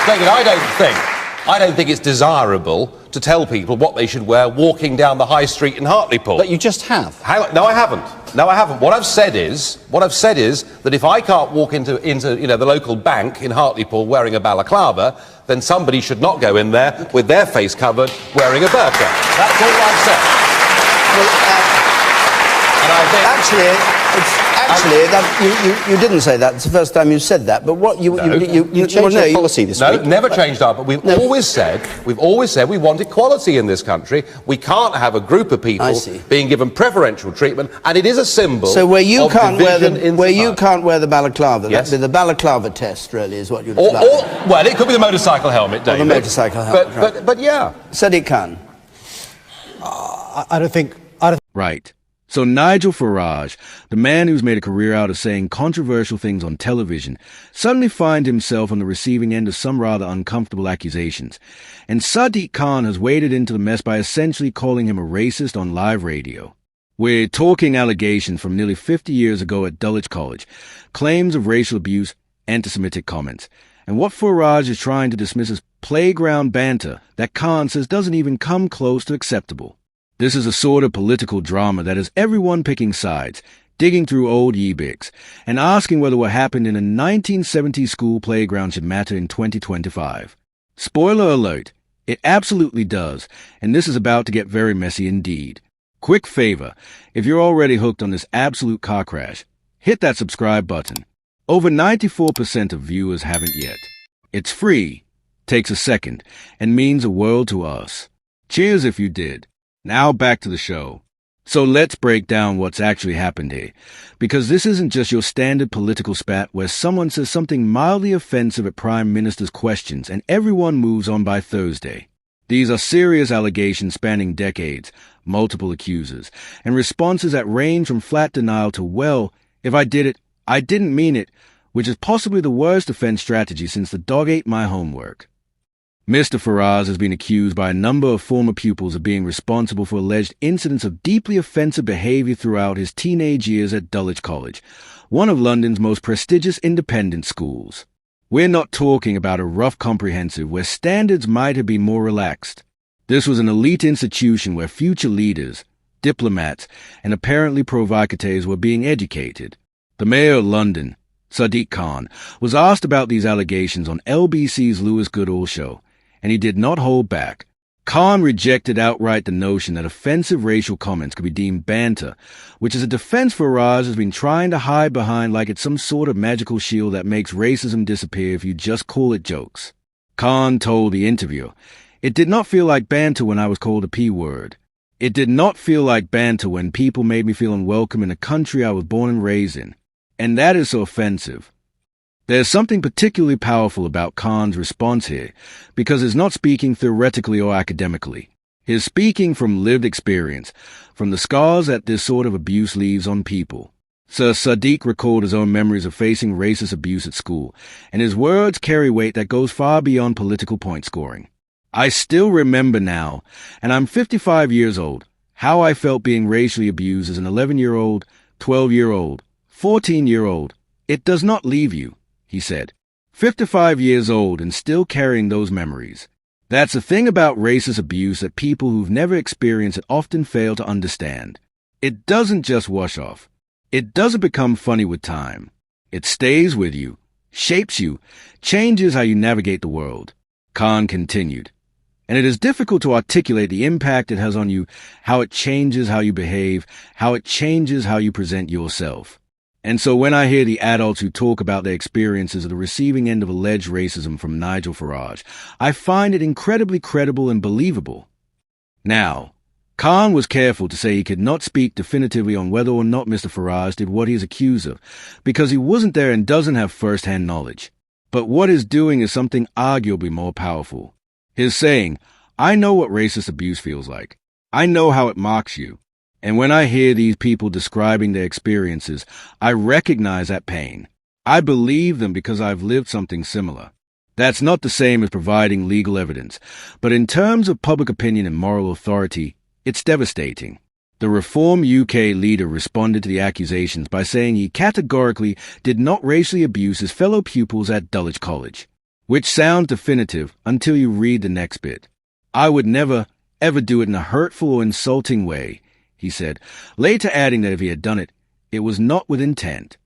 David, I don't think it's desirable to tell people what they should wear walking down the high street in Hartlepool. But you just have. No, I haven't. No, I haven't. What I've said is that if I can't walk into the local bank in Hartlepool wearing a balaclava, then somebody should not go in there with their face covered wearing a burqa. That's all I've said. Well, and I think you didn't say that. It's the first time you said that. But what you changed your policy this week. No, never changed our. But we've always said we want equality in this country. We can't have a group of people being given preferential treatment, and it is a symbol. So where you of can't wear the balaclava, yes, the balaclava test really is what you'd like. Well, it could be the motorcycle helmet, David. Or the motorcycle helmet. But yeah, Sadiq Khan. I don't think. Right. So Nigel Farage, the man who's made a career out of saying controversial things on television, suddenly finds himself on the receiving end of some rather uncomfortable accusations. And Sadiq Khan has waded into the mess by essentially calling him a racist on live radio. We're talking allegations from nearly 50 years ago at Dulwich College, claims of racial abuse, anti-Semitic comments, and what Farage is trying to dismiss as playground banter that Khan says doesn't even come close to acceptable. This is a sort of political drama that has everyone picking sides, digging through old yearbooks, and asking whether what happened in a 1970s school playground should matter in 2025. Spoiler alert, it absolutely does, and this is about to get very messy indeed. Quick favor, if you're already hooked on this absolute car crash, hit that subscribe button. Over 94% of viewers haven't yet. It's free, takes a second, and means a world to us. Cheers if you did. Now back to the show. So let's break down what's actually happened here, because this isn't just your standard political spat where someone says something mildly offensive at Prime Minister's questions and everyone moves on by Thursday. These are serious allegations spanning decades, multiple accusers, and responses that range from flat denial to, well, if I did it, I didn't mean it, which is possibly the worst defense strategy since the dog ate my homework. Mr. Farage has been accused by a number of former pupils of being responsible for alleged incidents of deeply offensive behaviour throughout his teenage years at Dulwich College, one of London's most prestigious independent schools. We're not talking about a rough comprehensive where standards might have been more relaxed. This was an elite institution where future leaders, diplomats, and apparently provocateurs were being educated. The Mayor of London, Sadiq Khan, was asked about these allegations on LBC's Lewis Goodall show, and he did not hold back. Khan rejected outright the notion that offensive racial comments could be deemed banter, which is a defense Farage has been trying to hide behind like it's some sort of magical shield that makes racism disappear if you just call it jokes. Khan told the interviewer, "It did not feel like banter when I was called a P-word. It did not feel like banter when people made me feel unwelcome in a country I was born and raised in. And that is so offensive." There's something particularly powerful about Khan's response here, because he's not speaking theoretically or academically. He's speaking from lived experience, from the scars that this sort of abuse leaves on people. Sir Sadiq recalled his own memories of facing racist abuse at school, and his words carry weight that goes far beyond political point scoring. "I still remember now, and I'm 55 years old, how I felt being racially abused as an 11-year-old, 12-year-old, 14-year-old. It does not leave you," he said. 55 years old and still carrying those memories. That's the thing about racist abuse that people who've never experienced it often fail to understand. It doesn't just wash off. It doesn't become funny with time. It stays with you, shapes you, changes how you navigate the world. Khan continued. And it is difficult to articulate the impact it has on you, how it changes how you behave, how it changes how you present yourself. And so when I hear the adults who talk about their experiences at the receiving end of alleged racism from Nigel Farage, I find it incredibly credible and believable. Now, Khan was careful to say he could not speak definitively on whether or not Mr. Farage did what he is accused of, because he wasn't there and doesn't have first-hand knowledge. But what he's doing is something arguably more powerful. He's saying, "I know what racist abuse feels like. I know how it marks you. And when I hear these people describing their experiences, I recognize that pain. I believe them because I've lived something similar." That's not the same as providing legal evidence, but in terms of public opinion and moral authority, it's devastating. The Reform UK leader responded to the accusations by saying he categorically did not racially abuse his fellow pupils at Dulwich College. which sounds definitive until you read the next bit. I would never, ever do it in a hurtful or insulting way, he said, later adding that if he had done it, it was not with intent.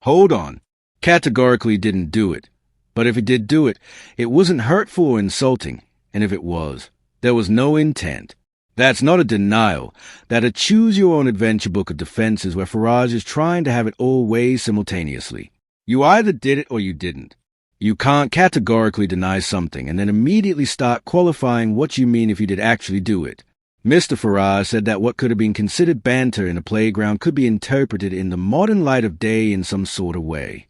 Hold on. Categorically didn't do it. But if he did do it, it wasn't hurtful or insulting, and if it was, there was no intent. That's not a denial. That a choose-your-own-adventure book of defenses where Farage is trying to have it all ways simultaneously. You either did it or you didn't. You can't categorically deny something and then immediately start qualifying what you mean if you did actually do it. Mr. Farage said that what could have been considered banter in a playground could be interpreted in the modern light of day in some sort of way.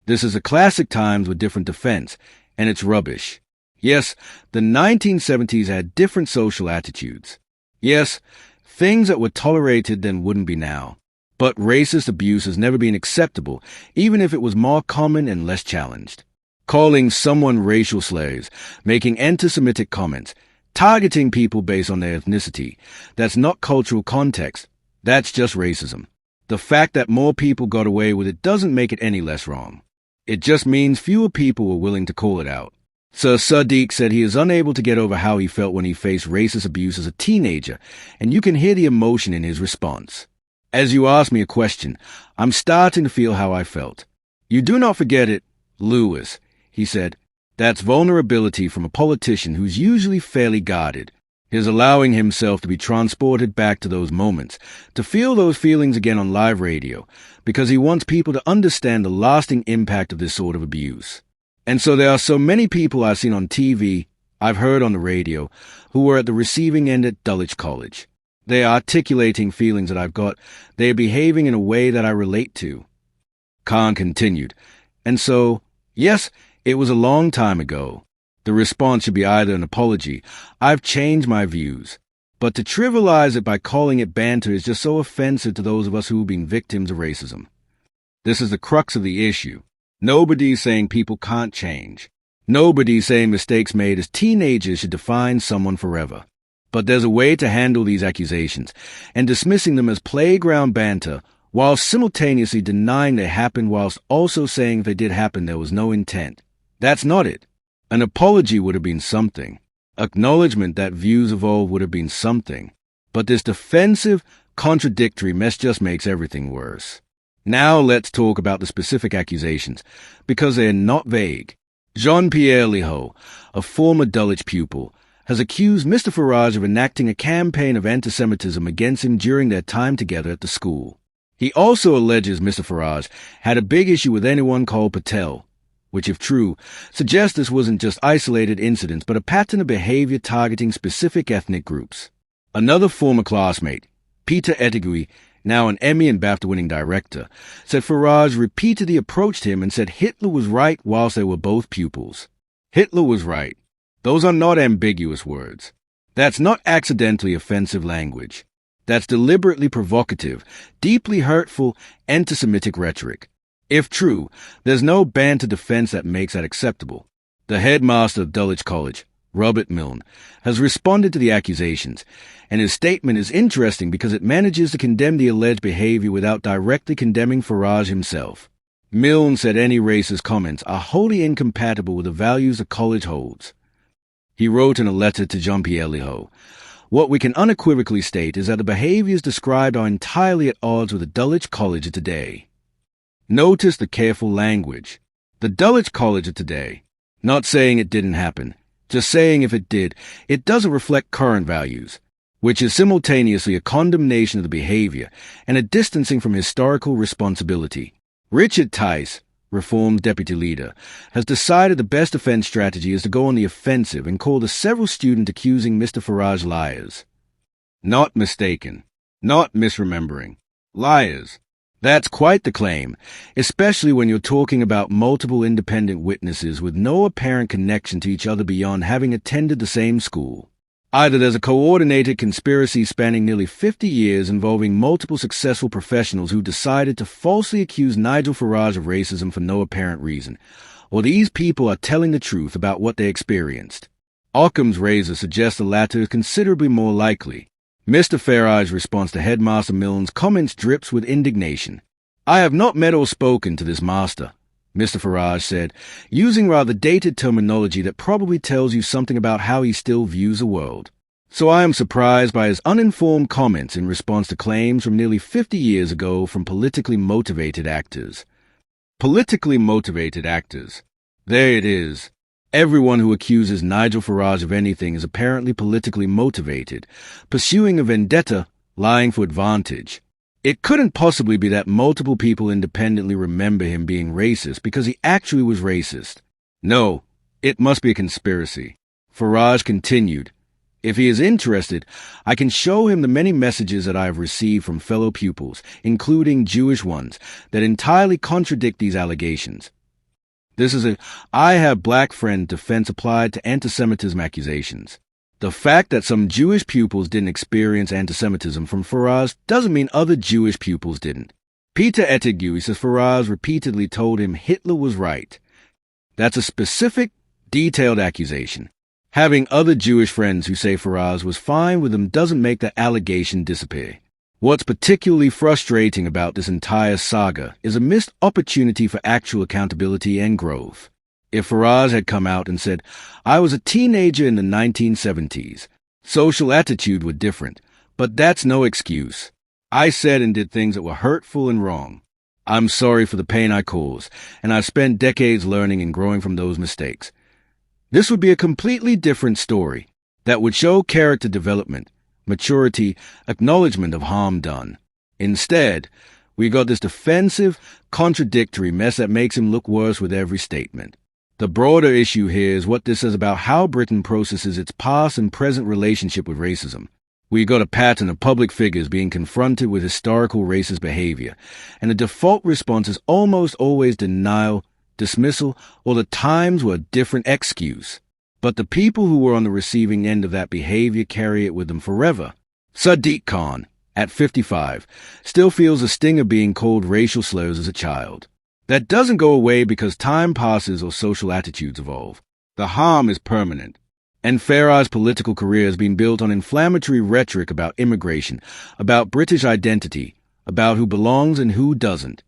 This is a classic times with different defense, and it's rubbish. Yes, the 1970s had different social attitudes. Yes, things that were tolerated then wouldn't be now. But racist abuse has never been acceptable, even if it was more common and less challenged. Calling someone racial slurs, making anti-Semitic comments, targeting people based on their ethnicity, that's not cultural context, that's just racism. The fact that more people got away with it doesn't make it any less wrong. It just means fewer people were willing to call it out. Sir Sadiq said he is unable to get over how he felt when he faced racist abuse as a teenager, and you can hear the emotion in his response. As you ask me a question, I'm starting to feel how I felt. You do not forget it, Lewis, he said. That's vulnerability from a politician who's usually fairly guarded. His allowing himself to be transported back to those moments, to feel those feelings again on live radio, because he wants people to understand the lasting impact of this sort of abuse. And so there are so many people I've seen on TV, I've heard on the radio, who were at the receiving end at Dulwich College. They are articulating feelings that I've got. They are behaving in a way that I relate to. Khan continued. And so, yes, it was a long time ago. The response should be either an apology, I've changed my views. But to trivialize it by calling it banter is just so offensive to those of us who have been victims of racism. This is the crux of the issue. Nobody's saying people can't change. Nobody's saying mistakes made as teenagers should define someone forever. But there's a way to handle these accusations, and dismissing them as playground banter, while simultaneously denying they happened whilst also saying if they did happen there was no intent. That's not it. An apology would have been something. Acknowledgement that views evolve would have been something. But this defensive, contradictory mess just makes everything worse. Now let's talk about the specific accusations, because they are not vague. Jean-Pierre Liho, a former Dulwich pupil, has accused Mr. Farage of enacting a campaign of anti-Semitism against him during their time together at the school. He also alleges Mr. Farage had a big issue with anyone called Patel, which, if true, suggests this wasn't just isolated incidents but a pattern of behavior targeting specific ethnic groups. Another former classmate, Peter Ettigui, now an Emmy and BAFTA-winning director, said Farage repeatedly approached him and said Hitler was right whilst they were both pupils. Hitler was right. Those are not ambiguous words. That's not accidentally offensive language. That's deliberately provocative, deeply hurtful, anti-Semitic rhetoric. If true, there's no banter defense that makes that acceptable. The headmaster of Dulwich College, Robert Milne, has responded to the accusations, and his statement is interesting because it manages to condemn the alleged behavior without directly condemning Farage himself. Milne said any racist comments are wholly incompatible with the values the college holds. He wrote in a letter to Jean-Pierre Liho, "What we can unequivocally state is that the behaviors described are entirely at odds with the Dulwich College of today." Notice the careful language. The Dulwich College of today. Not saying it didn't happen, just saying if it did, it doesn't reflect current values, which is simultaneously a condemnation of the behavior and a distancing from historical responsibility. Richard Tice, Reform's deputy leader, has decided the best defense strategy is to go on the offensive and call the several students accusing Mr. Farage liars. Not mistaken. Not misremembering. Liars. That's quite the claim, especially when you're talking about multiple independent witnesses with no apparent connection to each other beyond having attended the same school. Either there's a coordinated conspiracy spanning nearly 50 years involving multiple successful professionals who decided to falsely accuse Nigel Farage of racism for no apparent reason, or these people are telling the truth about what they experienced. Occam's razor suggests the latter is considerably more likely. Mr. Farage's response to Headmaster Milne's comments drips with indignation. "I have not met or spoken to this master. Mr. Farage said, using rather dated terminology that probably tells you something about how he still views the world. So I am surprised by his uninformed comments in response to claims from nearly 50 years ago from politically motivated actors. Politically motivated actors. There it is. Everyone who accuses Nigel Farage of anything is apparently politically motivated, pursuing a vendetta, lying for advantage. It couldn't possibly be that multiple people independently remember him being racist because he actually was racist. No, it must be a conspiracy. Farage continued, if he is interested, I can show him the many messages that I have received from fellow pupils, including Jewish ones, that entirely contradict these allegations. This is a I have black friend defense applied to anti-Semitism accusations. The fact that some Jewish pupils didn't experience anti-Semitism from Farage doesn't mean other Jewish pupils didn't. Peter Ettigue says Farage repeatedly told him Hitler was right. That's a specific, detailed accusation. Having other Jewish friends who say Farage was fine with them doesn't make that allegation disappear. What's particularly frustrating about this entire saga is a missed opportunity for actual accountability and growth. If Farage had come out and said, I was a teenager in the 1970s, social attitude were different, but that's no excuse. I said and did things that were hurtful and wrong. I'm sorry for the pain I caused, and I've spent decades learning and growing from those mistakes. This would be a completely different story that would show character development, maturity, acknowledgement of harm done. Instead, we got this defensive, contradictory mess that makes him look worse with every statement. The broader issue here is what this says about how Britain processes its past and present relationship with racism. We got a pattern of public figures being confronted with historical racist behavior, and the default response is almost always denial, dismissal, or the times were a different excuse. But the people who were on the receiving end of that behavior carry it with them forever. Sadiq Khan, at 55, still feels the sting of being called racial slurs as a child. That doesn't go away because time passes or social attitudes evolve. The harm is permanent. And Farage's political career has been built on inflammatory rhetoric about immigration, about British identity, about who belongs and who doesn't.